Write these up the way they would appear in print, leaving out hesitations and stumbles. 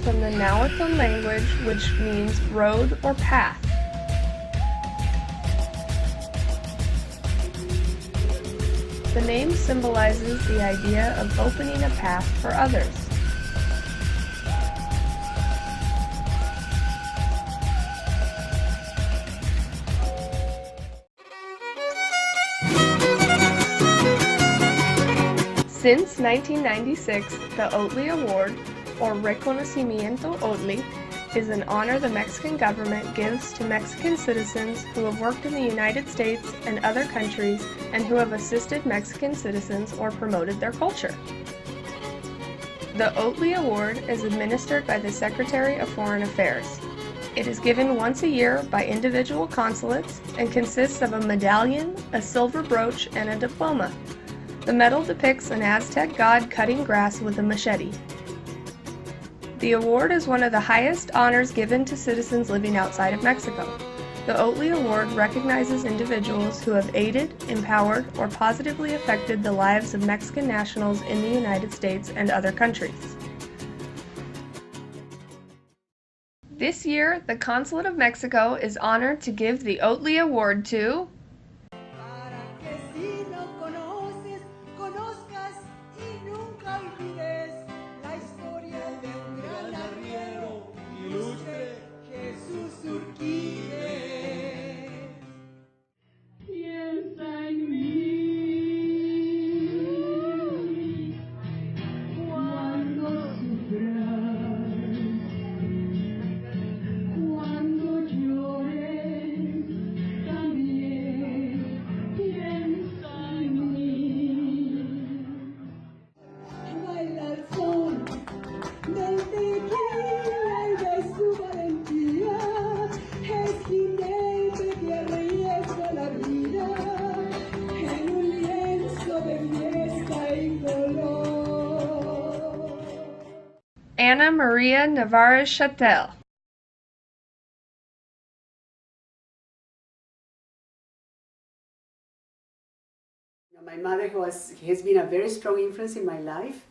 from the Nahuatl language, which means road or path. The name symbolizes the idea of opening a path for others. Since 1996, the Ohtli Award, or Reconocimiento Ohtli, is an honor the Mexican government gives to Mexican citizens who have worked in the United States and other countries and who have assisted Mexican citizens or promoted their culture. The Ohtli Award is administered by the Secretary of Foreign Affairs. It is given once a year by individual consulates and consists of a medallion, a silver brooch, and a diploma. The medal depicts an Aztec god cutting grass with a machete. The award is one of the highest honors given to citizens living outside of Mexico. The Ohtli Award recognizes individuals who have aided, empowered, or positively affected the lives of Mexican nationals in the United States and other countries. This year, the Consulate of Mexico is honored to give the Ohtli Award to María Schachtell. My mother has been a very strong influence in my life.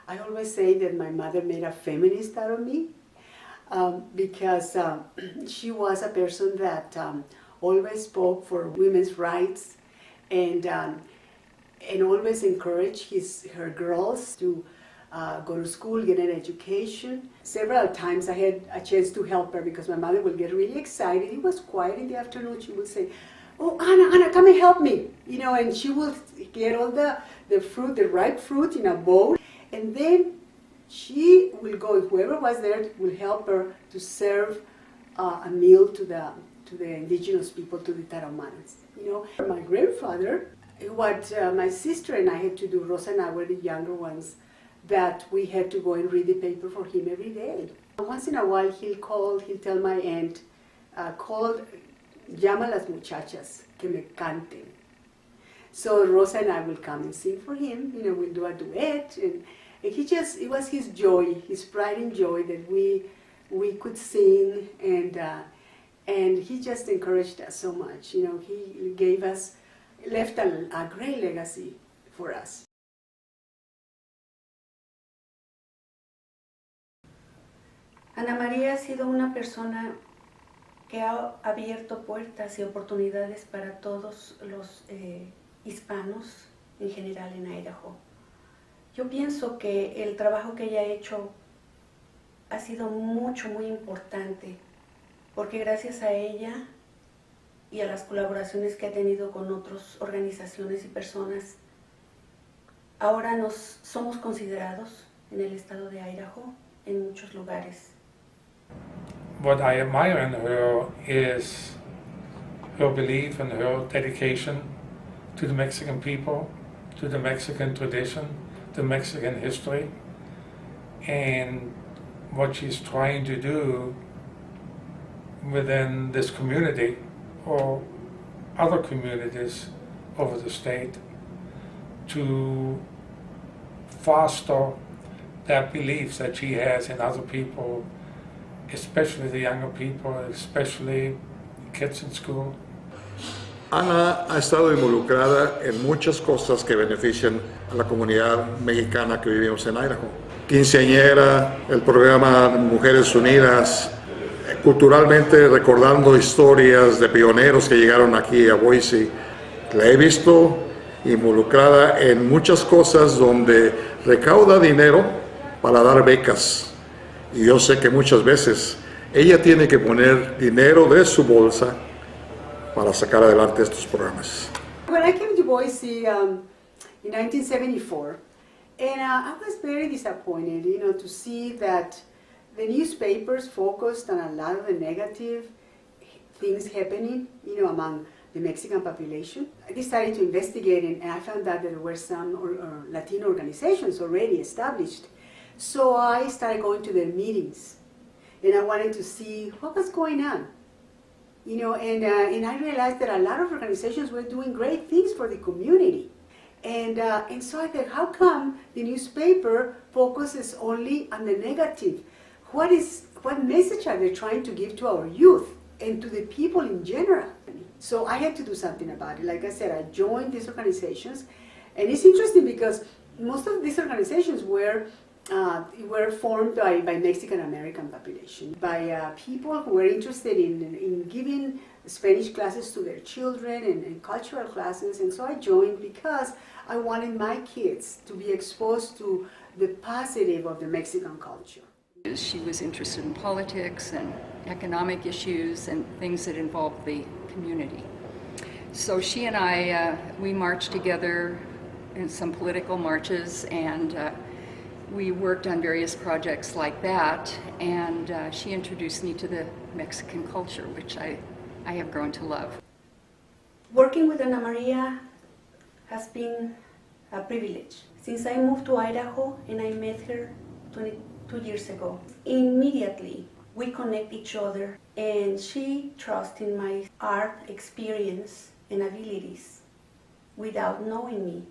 I always say that my mother made a feminist out of me because she was a person that always spoke for women's rights and always encouraged her girls to go to school, get an education. Several times I had a chance to help her because my mother would get really excited. It was quiet in the afternoon. She would say, "Oh, Anna, come and help me." You know, and she would get all the fruit, the ripe fruit in a bowl. And then she will go, whoever was there will help her to serve a meal to the indigenous people, to the Tarahumaras. You know, my grandfather, what my sister and I had to do, Rosa and I were the younger ones, that we had to go and read the paper for him every day. Once in a while he'll tell my aunt, llama a las muchachas que me canten. So Rosa and I will come and sing for him, you know, we'll do a duet, and it was his joy, his pride and joy that we could sing, and he just encouraged us so much, you know, he left a great legacy for us. Ana María ha sido una persona que ha abierto puertas y oportunidades para todos los hispanos en general en Idaho. Yo pienso que el trabajo que ella ha hecho ha sido muy importante, porque gracias a ella y a las colaboraciones que ha tenido con otras organizaciones y personas, ahora somos considerados en el estado de Idaho en muchos lugares. What I admire in her is her belief and her dedication to the Mexican people, to the Mexican tradition, the Mexican history, and what she's trying to do within this community or other communities over the state to foster that belief that she has in other people, especially the younger people, especially kids in school. Ana ha estado involucrada en muchas cosas que benefician a la comunidad mexicana que vivimos en Idaho. quinceañera, el programa Mujeres Unidas, culturalmente recordando historias de pioneros que llegaron aquí a Boise. La he visto involucrada en muchas cosas donde recauda dinero para dar becas. Y yo sé que muchas veces ella tiene que poner dinero de su bolsa para sacar adelante estos programas. When I came to Boise in 1974, and I was very disappointed, to see that the newspapers focused on a lot of the negative things happening, among the Mexican population. I decided to investigate, and I found out that there were some Latino organizations already established. So I started going to their meetings, and I wanted to see what was going on. And I realized that a lot of organizations were doing great things for the community. And so I thought, how come the newspaper focuses only on the negative? What message are they trying to give to our youth and to the people in general? So I had to do something about it. Like I said, I joined these organizations, and it's interesting because most of these organizations were formed by Mexican American population, by people who were interested in giving Spanish classes to their children and cultural classes. And so I joined because I wanted my kids to be exposed to the positive of the Mexican culture. She was interested in politics and economic issues and things that involved the community. So she and I, we marched together in some political marches, and we worked on various projects like that, and she introduced me to the Mexican culture, which I have grown to love. Working with Ana María has been a privilege. Since I moved to Idaho and I met her 22 years ago, immediately we connect each other, and she trusts in my art experience and abilities without knowing me.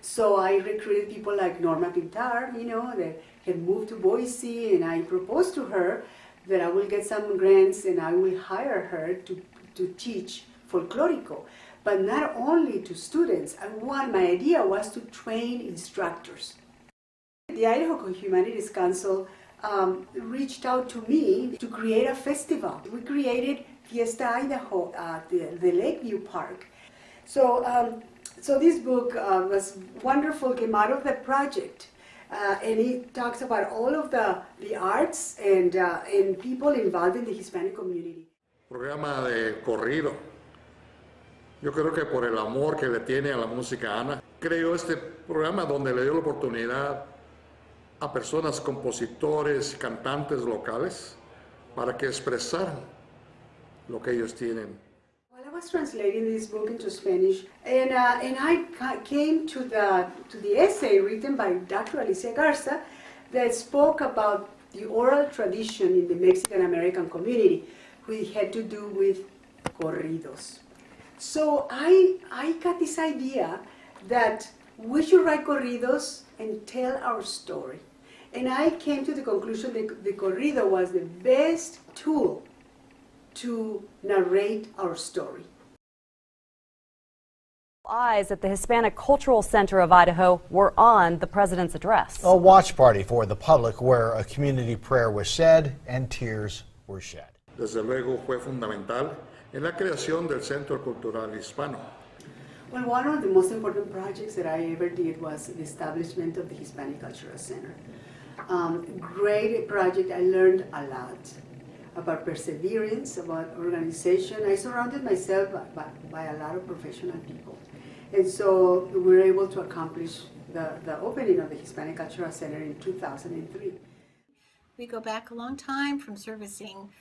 So I recruited people like Norma Pintar, that had moved to Boise, and I proposed to her that I will get some grants and I will hire her to teach folklorico, but not only to students. My idea was to train instructors. The Idaho Humanities Council reached out to me to create a festival. We created Fiesta Idaho at the Lakeview Park. So this book was wonderful, came out of that project, and it talks about all of the arts and people involved in the Hispanic community. Programa de corrido. Yo creo que por el amor que le tiene a la música Ana, creó este programa donde le dio la oportunidad a personas, compositores, cantantes locales, para que expresaran lo que ellos tienen. I was translating this book into Spanish, and I came to the essay written by Dr. Alicia Garza that spoke about the oral tradition in the Mexican American community, which had to do with corridos. So I got this idea that we should write corridos and tell our story. And I came to the conclusion that the corrido was the best tool to narrate our story. Eyes at the Hispanic Cultural Center of Idaho were on the president's address. A watch party for the public where a community prayer was said and tears were shed. Desde luego fue fundamental en la creación del Centro Cultural Hispano. Well, one of the most important projects that I ever did was the establishment of the Hispanic Cultural Center. Great project. I learned a lot about perseverance, about organization. I surrounded myself by a lot of professional people. And so we were able to accomplish the opening of the Hispanic Cultural Center in 2003. We go back a long time from serving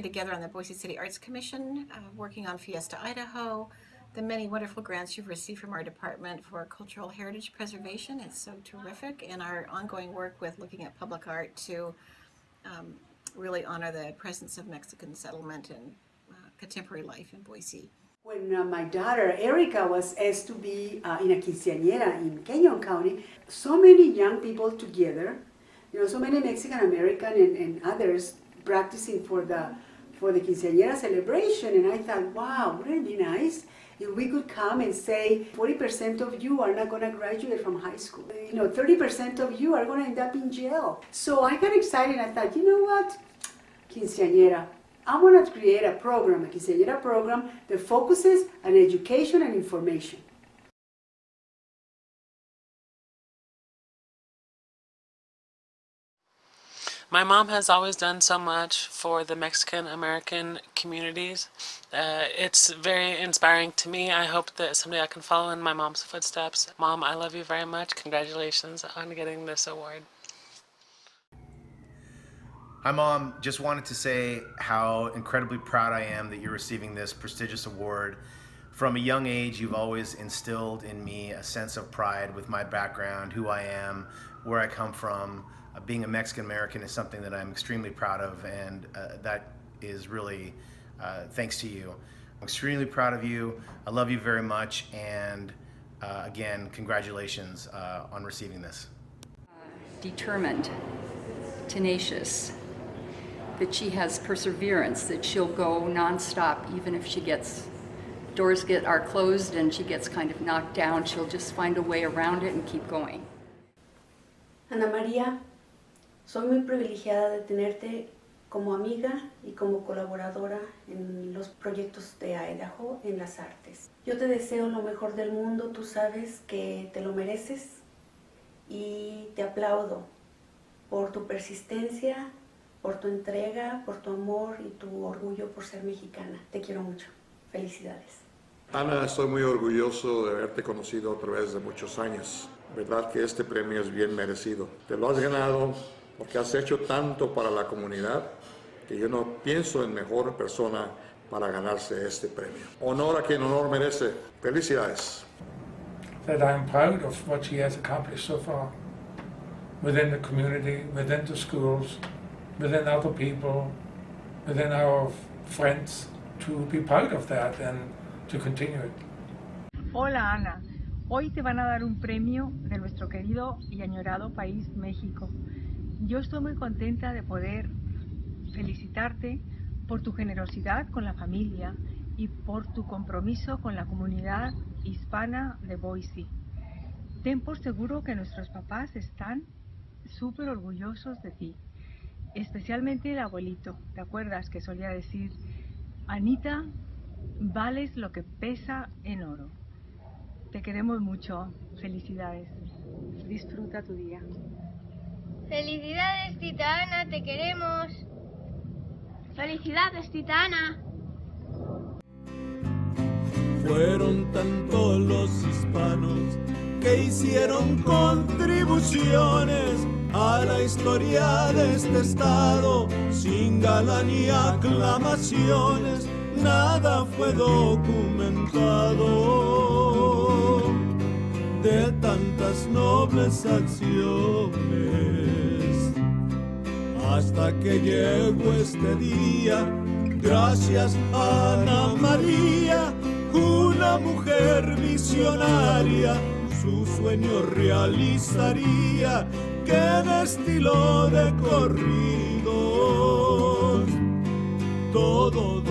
together on the Boise City Arts Commission, working on Fiesta Idaho, the many wonderful grants you've received from our department for cultural heritage preservation. It's so terrific, and our ongoing work with looking at public art to really honor the presence of Mexican settlement and contemporary life in Boise. When my daughter Erica was asked to be in a quinceañera in Canyon County, so many young people together, so many Mexican American and others practicing for for the quinceañera celebration, and I thought, wow, wouldn't it be nice if we could come and say 40% of you are not going to graduate from high school. 30% of you are going to end up in jail. So I got excited and I thought, you know what, quinceañera, I want to create a program, a quinceañera program that focuses on education and information. My mom has always done so much for the Mexican-American communities. It's very inspiring to me. I hope that someday I can follow in my mom's footsteps. Mom, I love you very much. Congratulations on getting this award. Hi, Mom. Just wanted to say how incredibly proud I am that you're receiving this prestigious award. From a young age, you've always instilled in me a sense of pride with my background, who I am, where I come from. Being a Mexican American is something that I'm extremely proud of, and that is really thanks to you. I'm extremely proud of you. I love you very much, and again, congratulations on receiving this. Determined, tenacious, that she has perseverance, that she'll go nonstop even if doors are closed and she gets kind of knocked down. She'll just find a way around it and keep going. Ana María, soy muy privilegiada de tenerte como amiga y como colaboradora en los proyectos de Idaho en las artes. Yo te deseo lo mejor del mundo, tú sabes que te lo mereces y te aplaudo por tu persistencia, por tu entrega, por tu amor y tu orgullo por ser mexicana. Te quiero mucho. Felicidades. Ana, estoy muy orgulloso de haberte conocido a través de muchos años. Verdad que este premio es bien merecido. Te lo has ganado porque has hecho tanto para la comunidad que yo no pienso en mejor persona para ganarse este premio. Honor a quien honor merece. Felicidades. That I'm proud of what she has accomplished so far within the community, within the schools, within other people, within our friends, to be proud of that and to continue it. Hola Ana, hoy te van a dar un premio de nuestro querido y añorado país México. Yo estoy muy contenta de poder felicitarte por tu generosidad con la familia y por tu compromiso con la comunidad hispana de Boise. Ten por seguro que nuestros papás están súper orgullosos de ti, especialmente el abuelito. ¿Te acuerdas que solía decir, Anita, vales lo que pesa en oro? Te queremos mucho. Felicidades. Disfruta tu día. Felicidades, tita Ana, te queremos. Felicidades, tita Ana. Fueron tantos los hispanos que hicieron contribuciones a la historia de este estado, sin galán ni aclamaciones, nada fue documentado de tantas nobles acciones, hasta que llegó este día, gracias a Ana María, una mujer visionaria, su sueño realizaría, que en estilo de corridos todo